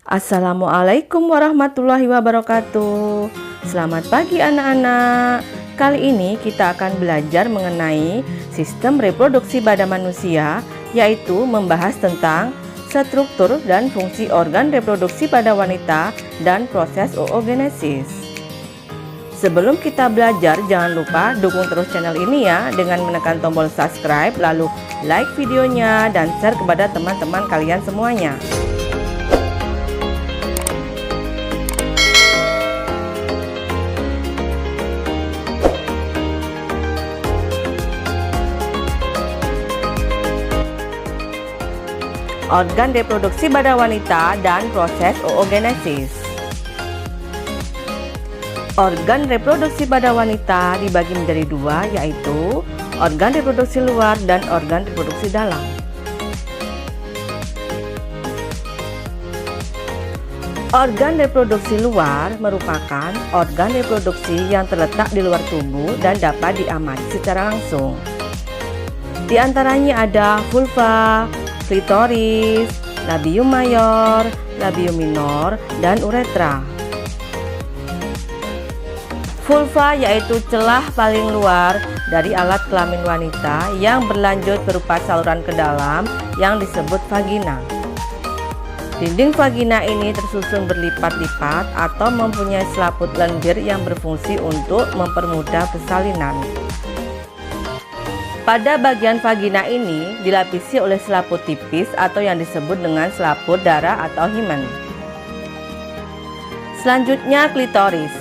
Assalamualaikum warahmatullahi wabarakatuh. Selamat pagi anak-anak. Kali ini kita akan belajar mengenai sistem reproduksi pada manusia, yaitu membahas tentang struktur dan fungsi organ reproduksi pada wanita dan proses oogenesis. Sebelum kita belajar, jangan lupa dukung terus channel ini ya dengan menekan tombol subscribe, lalu like videonya dan share kepada teman-teman kalian semuanya. Organ reproduksi pada wanita dan proses oogenesis. Organ reproduksi pada wanita dibagi menjadi dua, yaitu organ reproduksi luar dan organ reproduksi dalam. Organ reproduksi luar merupakan organ reproduksi yang terletak di luar tubuh dan dapat diamati secara langsung. Di antaranya ada vulva, klitoris, labium mayor, labium minor, dan uretra. Vulva yaitu celah paling luar dari alat kelamin wanita yang berlanjut berupa saluran ke dalam yang disebut vagina. Dinding vagina ini tersusun berlipat-lipat atau mempunyai selaput lendir yang berfungsi untuk mempermudah persalinan. Pada bagian vagina ini dilapisi oleh selaput tipis atau yang disebut dengan selaput darah atau himen. Selanjutnya klitoris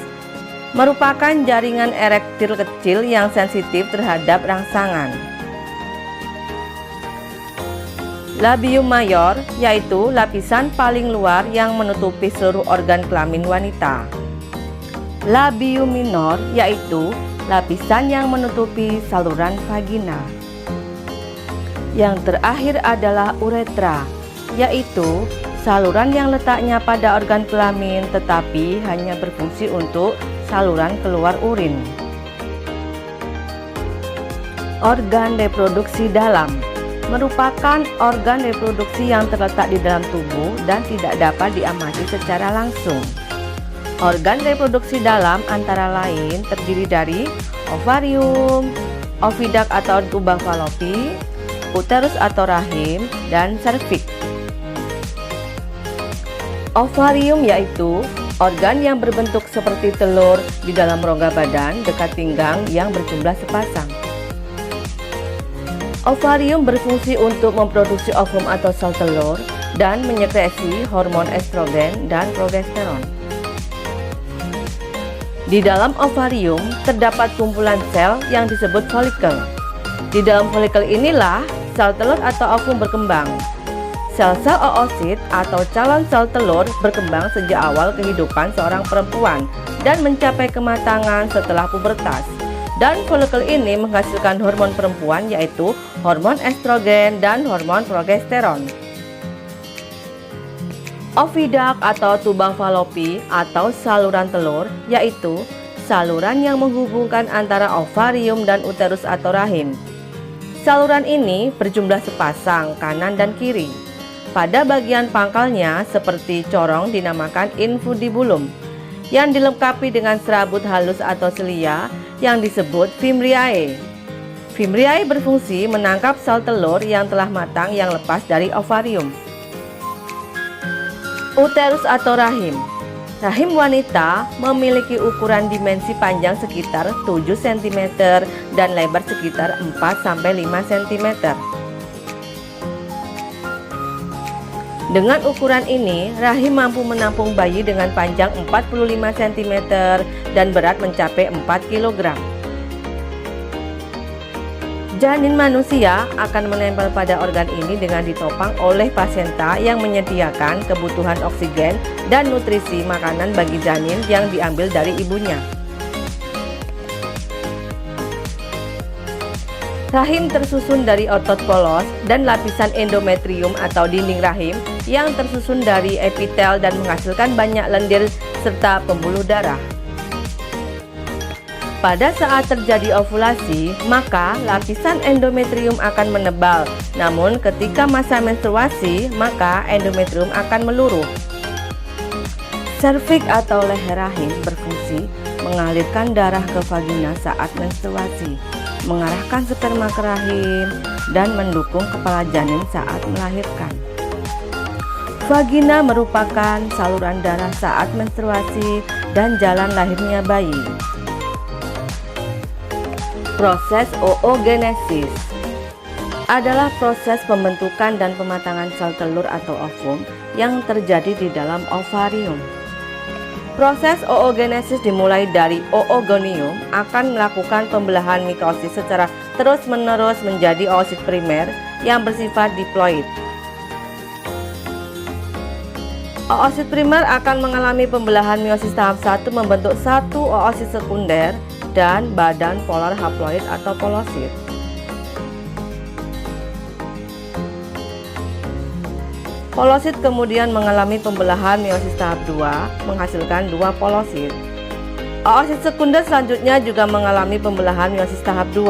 merupakan jaringan erektil kecil yang sensitif terhadap rangsangan. Labium mayor yaitu lapisan paling luar yang menutupi seluruh organ kelamin wanita. Labium minor yaitu lapisan yang menutupi saluran vagina. Yang terakhir adalah uretra, yaitu saluran yang letaknya pada organ kelamin tetapi hanya berfungsi untuk saluran keluar urin. Organ reproduksi dalam merupakan organ reproduksi yang terletak di dalam tubuh dan tidak dapat diamati secara langsung. Organ reproduksi dalam antara lain terdiri dari ovarium, ovidak atau tubang falopi, uterus atau rahim, dan serviks. Ovarium yaitu organ yang berbentuk seperti telur di dalam rongga badan dekat pinggang yang berjumlah sepasang. Ovarium berfungsi untuk memproduksi ovum atau sel telur dan menyekresi hormon estrogen dan progesteron. Di dalam ovarium terdapat kumpulan sel yang disebut folikel. Di dalam folikel inilah sel telur atau ovum berkembang. Sel-sel oosit atau calon sel telur berkembang sejak awal kehidupan seorang perempuan dan mencapai kematangan setelah pubertas. Dan folikel ini menghasilkan hormon perempuan yaitu hormon estrogen dan hormon progesteron. Ovidak atau tubang falopi atau saluran telur yaitu saluran yang menghubungkan antara ovarium dan uterus atau rahim. Saluran ini berjumlah sepasang kanan dan kiri. Pada bagian pangkalnya seperti corong dinamakan infundibulum yang dilengkapi dengan serabut halus atau selia yang disebut fimbriae. Fimbriae berfungsi menangkap sel telur yang telah matang yang lepas dari ovarium. Uterus atau rahim. Rahim wanita memiliki ukuran dimensi panjang sekitar 7 cm dan lebar sekitar 4-5 cm. Dengan ukuran ini, rahim mampu menampung bayi dengan panjang 45 cm dan berat mencapai 4 kg. Janin manusia akan menempel pada organ ini dengan ditopang oleh plasenta yang menyediakan kebutuhan oksigen dan nutrisi makanan bagi janin yang diambil dari ibunya. Rahim tersusun dari otot polos dan lapisan endometrium atau dinding rahim yang tersusun dari epitel dan menghasilkan banyak lendir serta pembuluh darah. Pada saat terjadi ovulasi, maka lapisan endometrium akan menebal. Namun ketika masa menstruasi, maka endometrium akan meluruh. Serviks atau leher rahim berfungsi mengalirkan darah ke vagina saat menstruasi, mengarahkan sperma ke rahim, dan mendukung kepala janin saat melahirkan. Vagina merupakan saluran darah saat menstruasi dan jalan lahirnya bayi. Proses oogenesis adalah proses pembentukan dan pematangan sel telur atau ovum yang terjadi di dalam ovarium. Proses oogenesis dimulai dari oogonium akan melakukan pembelahan mitosis secara terus-menerus menjadi oosit primer yang bersifat diploid. Oosit primer akan mengalami pembelahan meiosis tahap 1 membentuk satu oosit sekunder dan badan polar haploid atau polosit. Polosit kemudian mengalami pembelahan meiosis tahap 2 menghasilkan dua polosit. Oosit sekunder selanjutnya juga mengalami pembelahan meiosis tahap 2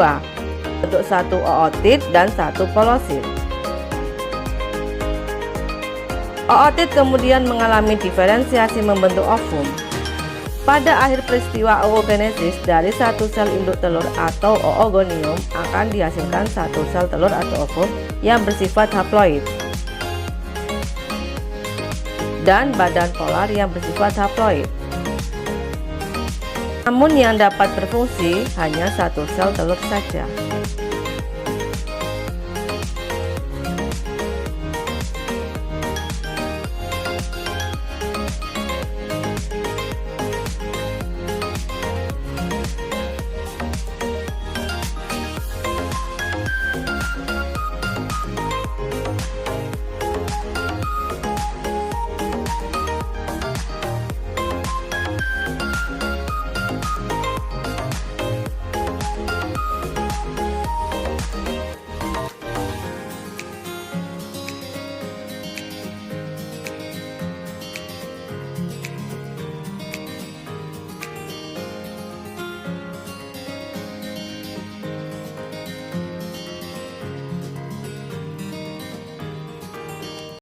bentuk satu ootit dan satu polosit. Ootit kemudian mengalami diferensiasi membentuk ovum. Pada akhir peristiwa oogenesis, dari satu sel induk telur atau oogonium akan dihasilkan satu sel telur atau ovum yang bersifat haploid dan badan polar yang bersifat haploid. Namun yang dapat berfungsi hanya satu sel telur saja.